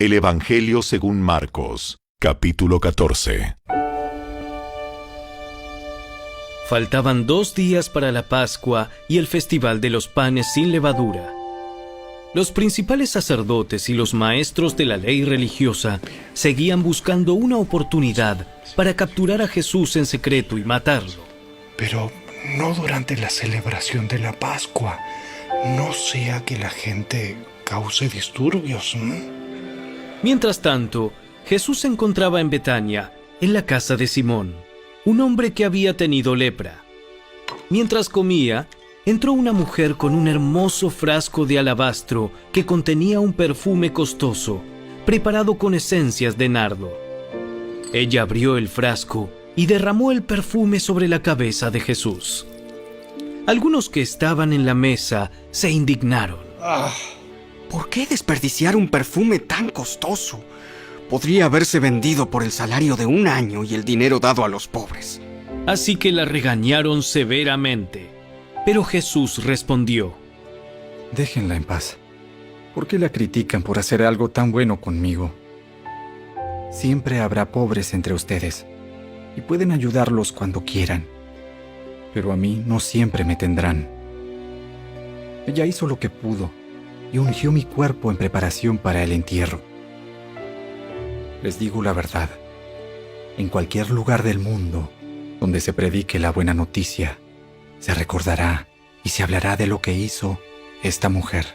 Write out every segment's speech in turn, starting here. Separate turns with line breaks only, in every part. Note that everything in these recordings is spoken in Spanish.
El Evangelio según Marcos, capítulo 14.
Faltaban 2 días para la Pascua y el Festival de los Panes sin Levadura. Los principales sacerdotes y los maestros de la ley religiosa seguían buscando una oportunidad para capturar a Jesús en secreto y matarlo.
Pero no durante la celebración de la Pascua. No sea que la gente cause disturbios.
Mientras tanto, Jesús se encontraba en Betania, en la casa de Simón, un hombre que había tenido lepra. Mientras comía, entró una mujer con un hermoso frasco de alabastro que contenía un perfume costoso, preparado con esencias de nardo. Ella abrió el frasco y derramó el perfume sobre la cabeza de Jesús. Algunos que estaban en la mesa se indignaron.
¿Por qué desperdiciar un perfume tan costoso? Podría haberse vendido por el salario de 1 año y el dinero dado a los pobres.
Así que la regañaron severamente. Pero Jesús respondió:
Déjenla en paz. ¿Por qué la critican por hacer algo tan bueno conmigo? Siempre habrá pobres entre ustedes y pueden ayudarlos cuando quieran. Pero a mí no siempre me tendrán. Ella hizo lo que pudo y ungió mi cuerpo en preparación para el entierro. Les digo la verdad, en cualquier lugar del mundo donde se predique la buena noticia, se recordará y se hablará de lo que hizo esta mujer.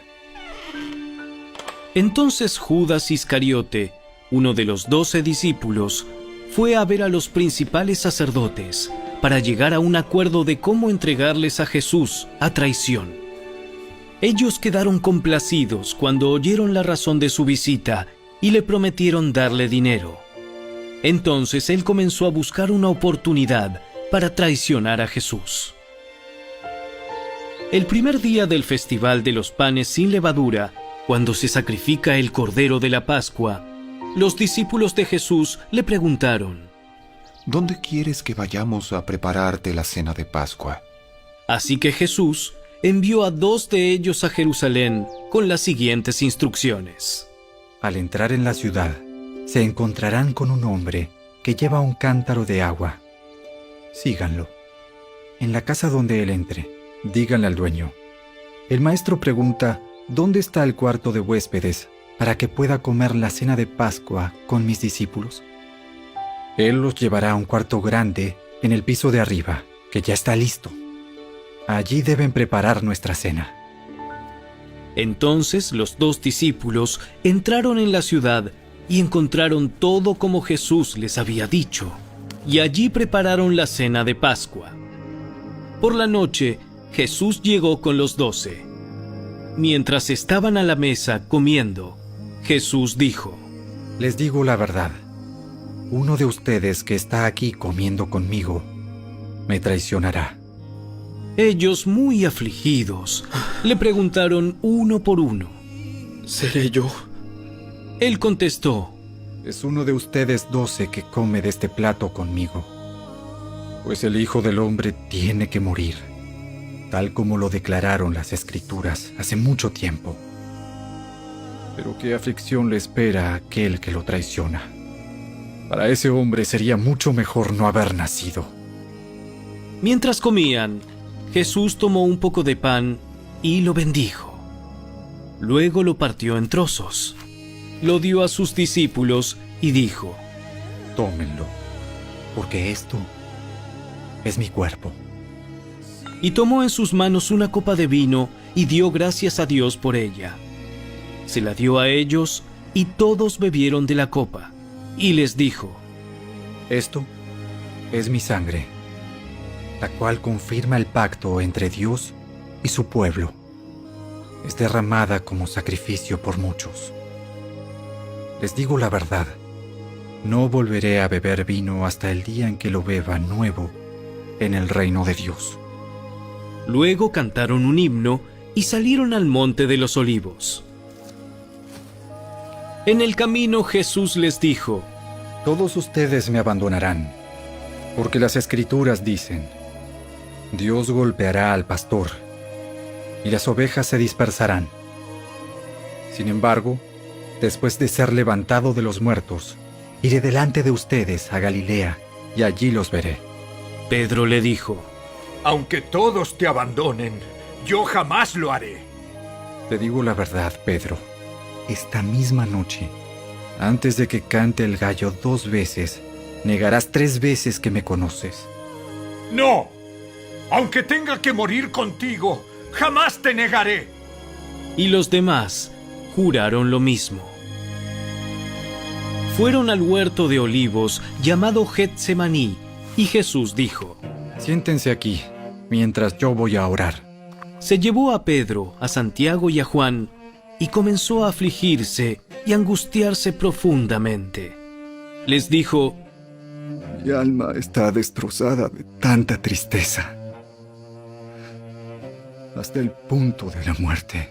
Entonces Judas Iscariote, uno de los 12 discípulos, fue a ver a los principales sacerdotes para llegar a un acuerdo de cómo entregarles a Jesús a traición. Ellos quedaron complacidos cuando oyeron la razón de su visita y le prometieron darle dinero. Entonces él comenzó a buscar una oportunidad para traicionar a Jesús. El primer día del Festival de los Panes sin Levadura, cuando se sacrifica el Cordero de la Pascua, los discípulos de Jesús le preguntaron:
¿Dónde quieres que vayamos a prepararte la cena de Pascua?
Así que Jesús envió a 2 de ellos a Jerusalén con las siguientes instrucciones.
Al entrar en la ciudad, se encontrarán con un hombre que lleva un cántaro de agua. Síganlo. En la casa donde él entre, díganle al dueño: el maestro pregunta, ¿dónde está el cuarto de huéspedes para que pueda comer la cena de Pascua con mis discípulos? Él los llevará a un cuarto grande en el piso de arriba, que ya está listo. Allí deben preparar nuestra cena.
Entonces los 2 discípulos entraron en la ciudad y encontraron todo como Jesús les había dicho, y allí prepararon la cena de Pascua. Por la noche, Jesús llegó con los 12. Mientras estaban a la mesa comiendo, Jesús dijo:
Les digo la verdad, uno de ustedes que está aquí comiendo conmigo me traicionará.
Ellos, muy afligidos, le preguntaron uno por uno:
¿Seré yo?
Él contestó:
Es uno de ustedes 12 que come de este plato conmigo, pues el Hijo del Hombre tiene que morir, tal como lo declararon las Escrituras hace mucho tiempo. Pero qué aflicción le espera a aquel que lo traiciona. Para ese hombre sería mucho mejor no haber nacido.
Mientras comían, Jesús tomó un poco de pan y lo bendijo. Luego lo partió en trozos, lo dio a sus discípulos y dijo:
Tómenlo, porque esto es mi cuerpo.
Y tomó en sus manos una copa de vino y dio gracias a Dios por ella. Se la dio a ellos y todos bebieron de la copa. Y les dijo:
Esto es mi sangre, la cual confirma el pacto entre Dios y su pueblo. Es derramada como sacrificio por muchos. Les digo la verdad, no volveré a beber vino hasta el día en que lo beba nuevo en el reino de Dios.
Luego cantaron un himno y salieron al monte de los Olivos. En el camino Jesús les dijo:
Todos ustedes me abandonarán, porque las Escrituras dicen: Dios golpeará al pastor, y las ovejas se dispersarán. Sin embargo, Después de ser levantado de los muertos, iré delante de ustedes a Galilea, y allí los veré.
Pedro le dijo:
Aunque todos te abandonen, yo jamás lo haré.
Te digo la verdad, Pedro. Esta misma noche, antes de que cante el gallo 2 veces, negarás 3 veces que me conoces.
¡No! Aunque tenga que morir contigo, jamás te negaré.
Y los demás juraron lo mismo. Fueron al huerto de olivos llamado Getsemaní, y Jesús dijo:
Siéntense aquí, mientras yo voy a orar.
Se llevó a Pedro, a Santiago y a Juan, y comenzó a afligirse y angustiarse profundamente. Les dijo:
Mi alma está destrozada de tanta tristeza, hasta el punto de la muerte.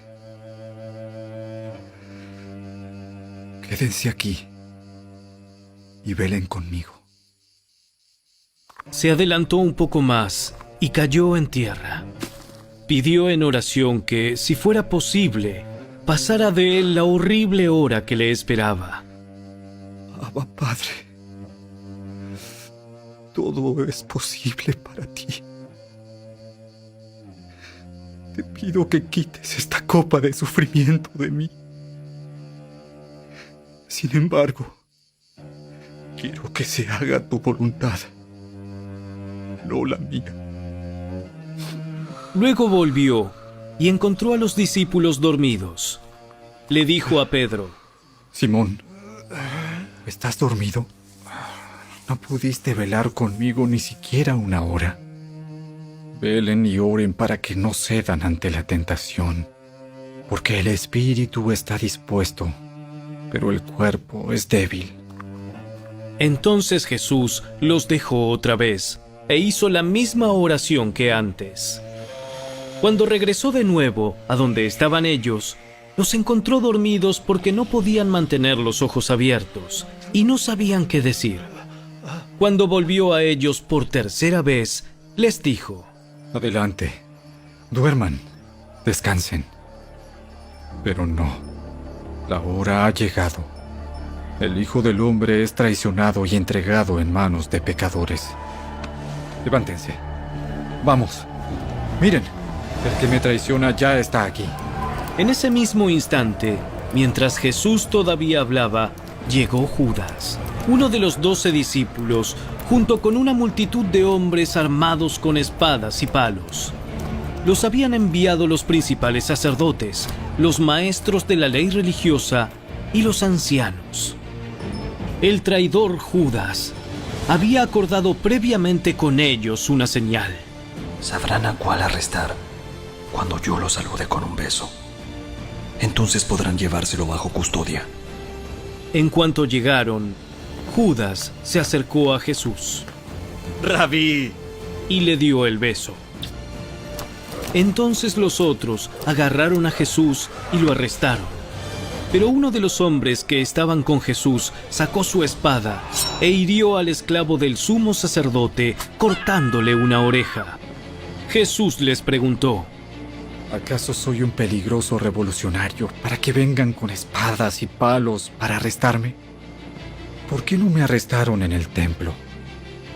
Quédense aquí y velen conmigo.
Se adelantó un poco más y cayó en tierra. Pidió en oración que, si fuera posible, pasara de él la horrible hora que le esperaba.
Abba, Padre, todo es posible para ti. Te pido que quites esta copa de sufrimiento de mí. Sin embargo, quiero que se haga tu voluntad, no la mía.
Luego volvió y encontró a los discípulos dormidos. Le dijo a Pedro:
Simón, ¿estás dormido? No pudiste velar conmigo ni siquiera 1 hora. Velen y oren para que no cedan ante la tentación, porque el espíritu está dispuesto, pero el cuerpo es débil.
Entonces Jesús los dejó otra vez e hizo la misma oración que antes. Cuando regresó de nuevo a donde estaban ellos, los encontró dormidos porque no podían mantener los ojos abiertos y no sabían qué decir. Cuando volvió a ellos por tercera vez, les dijo:
Adelante, duerman, descansen. Pero no, la hora ha llegado. El Hijo del Hombre es traicionado y entregado en manos de pecadores. Levántense. Vamos. Miren, el que me traiciona ya está aquí.
En ese mismo instante, mientras Jesús todavía hablaba, llegó Judas, uno de los 12 discípulos, junto con una multitud de hombres armados con espadas y palos. Los habían enviado los principales sacerdotes, los maestros de la ley religiosa y los ancianos. El traidor Judas había acordado previamente con ellos una señal.
Sabrán a cuál arrestar cuando yo lo salude con un beso. Entonces podrán llevárselo bajo custodia.
En cuanto llegaron, Judas se acercó a Jesús.
Rabí,
Y le dio el beso. Entonces los otros agarraron a Jesús y lo arrestaron. Pero uno de los hombres que estaban con Jesús sacó su espada e hirió al esclavo del sumo sacerdote, cortándole una oreja. Jesús les preguntó:
¿Acaso soy un peligroso revolucionario para que vengan con espadas y palos para arrestarme? ¿Por qué no me arrestaron en el templo?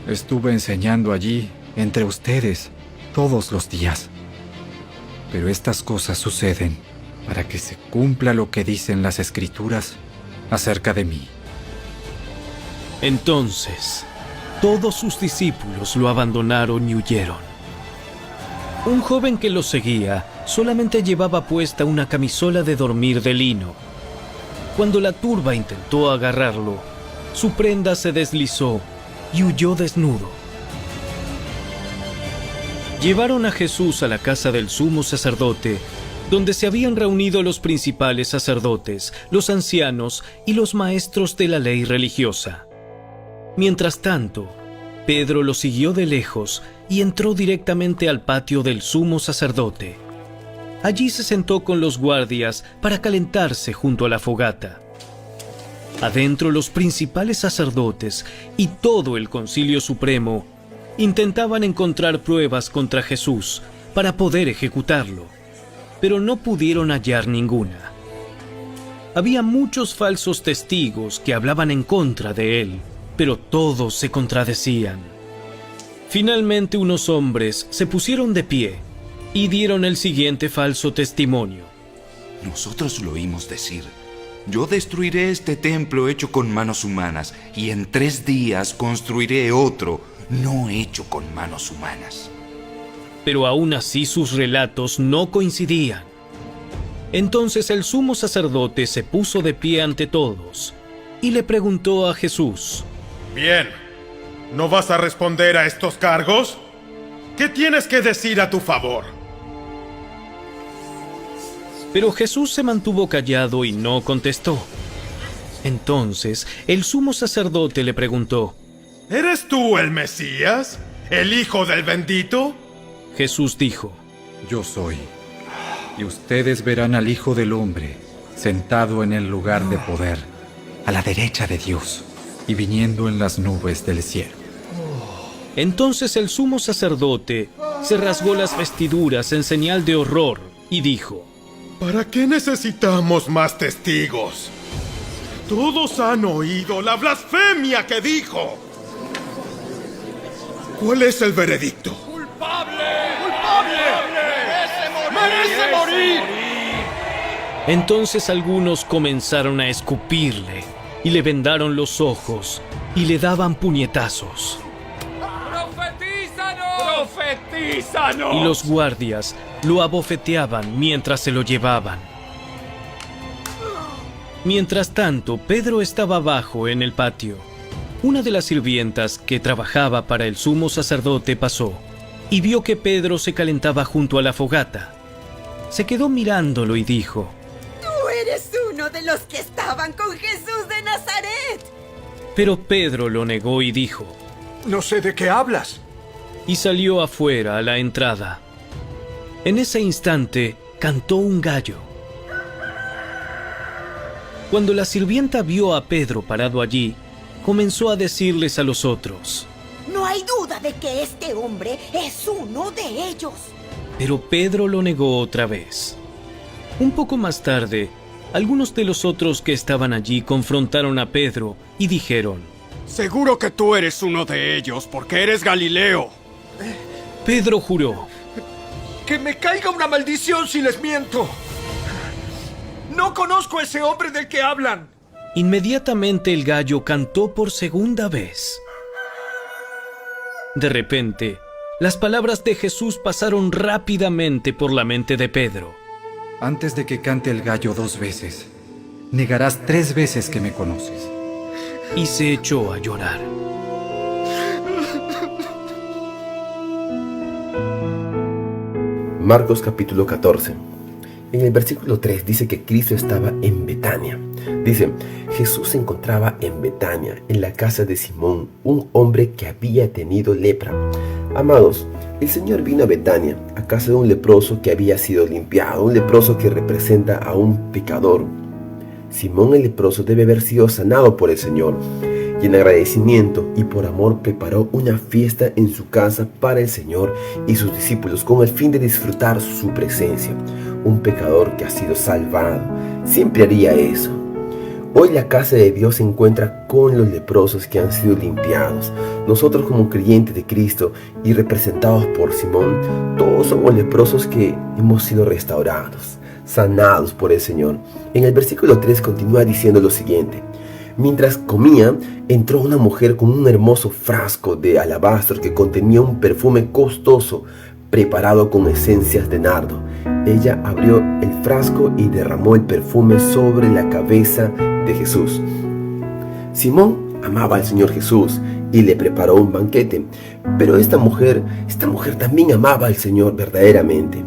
Estuve enseñando allí, entre ustedes, todos los días. Pero estas cosas suceden para que se cumpla lo que dicen las Escrituras acerca de mí.
Entonces, todos sus discípulos lo abandonaron y huyeron. Un joven que lo seguía solamente llevaba puesta una camisola de dormir de lino. Cuando la turba intentó agarrarlo, su prenda se deslizó y huyó desnudo. Llevaron a Jesús a la casa del sumo sacerdote, donde se habían reunido los principales sacerdotes, los ancianos y los maestros de la ley religiosa. Mientras tanto, Pedro lo siguió de lejos y entró directamente al patio del sumo sacerdote. Allí se sentó con los guardias para calentarse junto a la fogata. Adentro, los principales sacerdotes y todo el Concilio Supremo intentaban encontrar pruebas contra Jesús para poder ejecutarlo, pero no pudieron hallar ninguna. había muchos falsos testigos que hablaban en contra de él, pero todos se contradecían. Finalmente unos hombres se pusieron de pie y dieron el siguiente falso testimonio.
Nosotros lo oímos decir: yo destruiré este templo hecho con manos humanas, y en 3 días construiré otro, no hecho con manos humanas.
Pero aún así sus relatos no coincidían. Entonces el sumo sacerdote se puso de pie ante todos y le preguntó a Jesús:
Bien, ¿no vas a responder a estos cargos? ¿Qué tienes que decir a tu favor?
Pero Jesús se mantuvo callado y no contestó. Entonces el sumo sacerdote le preguntó:
¿Eres tú el Mesías? ¿El Hijo del Bendito?
Jesús dijo:
Yo soy. Y ustedes verán al Hijo del Hombre sentado en el lugar de poder, a la derecha de Dios, y viniendo en las nubes del cielo.
Entonces el sumo sacerdote se rasgó las vestiduras en señal de horror y dijo:
¿Para qué necesitamos más testigos? Todos han oído la blasfemia que dijo. ¿Cuál es el veredicto?
¡Culpable! ¡Merece morir!
Entonces algunos comenzaron a escupirle y le vendaron los ojos y le daban puñetazos.
¡Profetízanos! ¡Profetízanos!
Y los guardias lo abofeteaban mientras se lo llevaban. Mientras tanto, Pedro estaba abajo en el patio. Una de las sirvientas que trabajaba para el sumo sacerdote pasó y vio que Pedro se calentaba junto a la fogata. Se quedó mirándolo y dijo:
¡Tú eres uno de los que estaban con Jesús de Nazaret!
Pero Pedro lo negó y dijo:
No sé de qué hablas.
Y salió afuera a la entrada. En ese instante cantó un gallo. Cuando la sirvienta vio a Pedro parado allí, comenzó a decirles a los otros:
No hay duda de que este hombre es uno de ellos.
Pero Pedro lo negó otra vez. Un poco más tarde, algunos de los otros que estaban allí confrontaron a Pedro y dijeron:
Seguro que tú eres uno de ellos, porque eres Galileo.
Pedro juró:
¡Que me caiga una maldición si les miento! ¡No conozco a ese hombre del que hablan!
Inmediatamente el gallo cantó por segunda vez. De repente, las palabras de Jesús pasaron rápidamente por la mente de Pedro.
Antes de que cante el gallo 2 veces, negarás 3 veces que me conoces.
Y se echó a llorar.
Marcos capítulo 14. En el versículo 3 dice que Cristo estaba en Betania. Dice: Jesús se encontraba en Betania, en la casa de Simón, un hombre que había tenido lepra. Amados, el Señor vino a Betania, a casa de un leproso que había sido limpiado, un leproso que representa a un pecador. Simón el leproso debe haber sido sanado por el Señor, y en agradecimiento y por amor preparó una fiesta en su casa para el Señor y sus discípulos con el fin de disfrutar su presencia. Un pecador que ha sido salvado siempre haría eso. Hoy la casa de Dios se encuentra con los leprosos que han sido limpiados. Nosotros, como creyentes de Cristo y representados por Simón, todos somos leprosos que hemos sido restaurados, sanados por el Señor. En el versículo 3 continúa diciendo lo siguiente: Mientras comía, entró una mujer con un hermoso frasco de alabastro que contenía un perfume costoso preparado con esencias de nardo. Ella abrió el frasco y derramó el perfume sobre la cabeza de Jesús. Simón amaba al Señor Jesús y le preparó un banquete, pero esta mujer también amaba al Señor verdaderamente.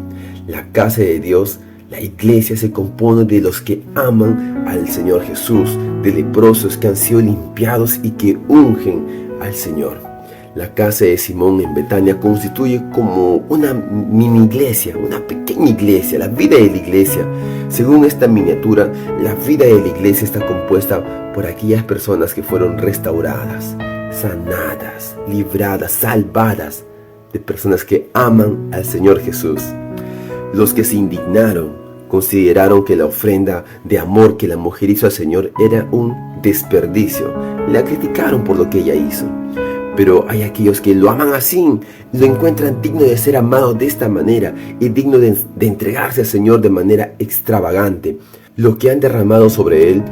La casa de Dios, la iglesia, se compone de los que aman al Señor Jesús, de leprosos que han sido limpiados y que ungen al Señor. La casa de Simón en Betania constituye como una mini iglesia, una pequeña iglesia, la vida de la iglesia. Según esta miniatura, la vida de la iglesia está compuesta por aquellas personas que fueron restauradas, sanadas, libradas, salvadas, de personas que aman al Señor Jesús. Los que se indignaron consideraron que la ofrenda de amor que la mujer hizo al Señor era un desperdicio. La criticaron por lo que ella hizo. Pero hay aquellos que lo aman así, lo encuentran digno de ser amado de esta manera y digno de entregarse al Señor de manera extravagante. Lo que han derramado sobre Él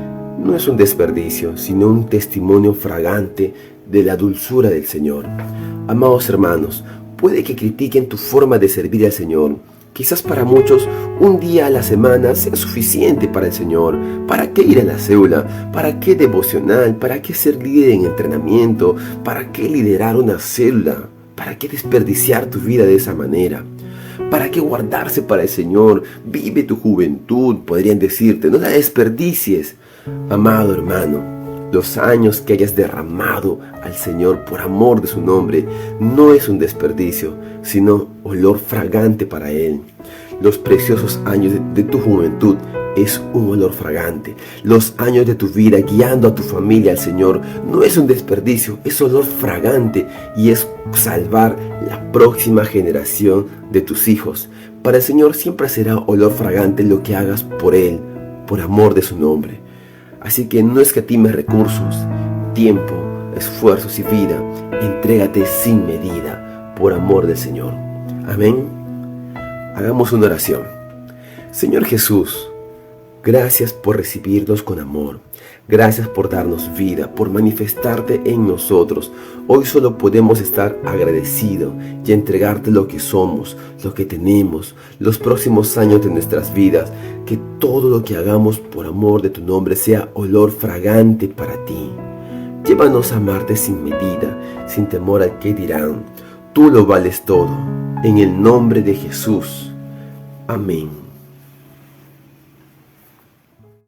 no es un desperdicio, sino un testimonio fragante de la dulzura del Señor. Amados hermanos, puede que critiquen tu forma de servir al Señor. Quizás para muchos un día a la semana sea suficiente para el Señor. ¿Para qué ir a la célula? ¿Para qué devocional? ¿Para qué ser líder en entrenamiento? ¿Para qué liderar una célula? ¿Para qué desperdiciar tu vida de esa manera? ¿Para qué guardarse para el Señor? Vive tu juventud, podrían decirte, no la desperdicies. Amado hermano, los años que hayas derramado al Señor por amor de su nombre no es un desperdicio, sino olor fragante para Él. Los preciosos años de tu juventud es un olor fragante. Los años de tu vida guiando a tu familia al Señor no es un desperdicio, es olor fragante y es salvar la próxima generación de tus hijos. Para el Señor siempre será olor fragante lo que hagas por Él, por amor de su nombre. Así que no escatimes recursos, tiempo, esfuerzos y vida. Entrégate sin medida por amor del Señor. Amén. Hagamos una oración. Señor Jesús, gracias por recibirnos con amor. Gracias por darnos vida, por manifestarte en nosotros. Hoy solo podemos estar agradecidos y entregarte lo que somos, lo que tenemos, los próximos años de nuestras vidas. Que todo lo que hagamos por amor de tu nombre sea olor fragante para ti. Llévanos a amarte sin medida, sin temor al que dirán. Tú lo vales todo. En el nombre de Jesús. Amén.